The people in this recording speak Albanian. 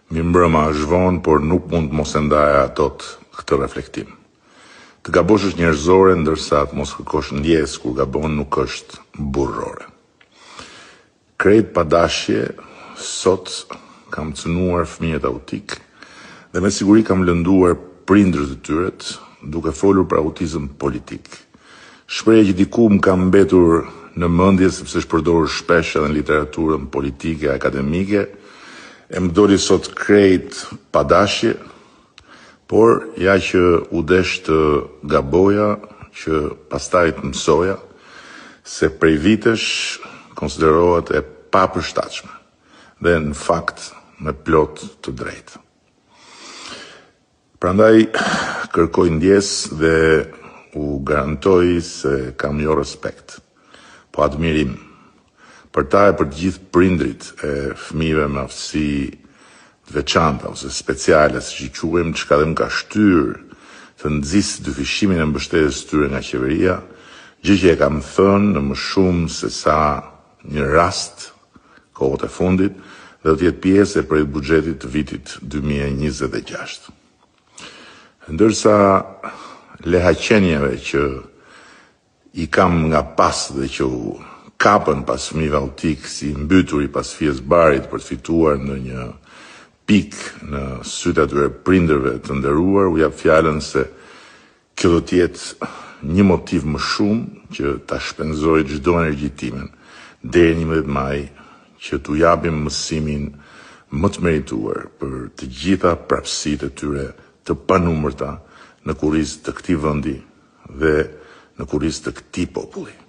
Mirëmbrëma, është vonë, por nuk mund mos e ndaja atot këtë reflektim. Të gabosh është njerëzore, ndërsa të mos kërkosh ndjes kur gabon nuk është burrore. Krejt pa dashje, sot kam cënuar fëmijët autik dhe me siguri kam lënduar prindërit e tyre duke folur për autizëm politik. Shprehja që diku më ka mbetur në mendje sepse është përdorur shpesh edhe në literaturën politike akademike, e më doli sot krejt pa dashje, por ja që u desh të gaboja, që pastaj të mësoja, se prej vitesh konsiderohet e papërshtatshme dhe në fakt me plot të drejtë. Prandaj kërkoj ndjes dhe u garantoj se kam jo respekt, po admirim për ta e për të gjithë prindrit e fëmijëve me aftësi të veçanta ose speciale, siç i quajmë, çka dhe më ka shtyr të nxjisë dyfishimin e mbështetjes tyre nga qeveria, gjë që e kam thënë në më shumë se sa një rast kohët e fundit dhe do të jetë pjesë e projektit buxhetit të vitit 2026. Ndërsa lehaqenjeve që i kam nga pas dhe që u kapën pas fëmijëve autik si mbyturi pas fjes barit për të fituar në një pik në sytë atyre prindërve të nderuar, u jap fjalën se kjo do të jetë një motiv më shumë që ta shpenzoj çdo energji timen deri 11 maj që t'u japim mësimin më të merituar për të gjitha prapësitë e tyre të panumërta në kurrizë të këtij vendi dhe në kurrizë të këtij populli.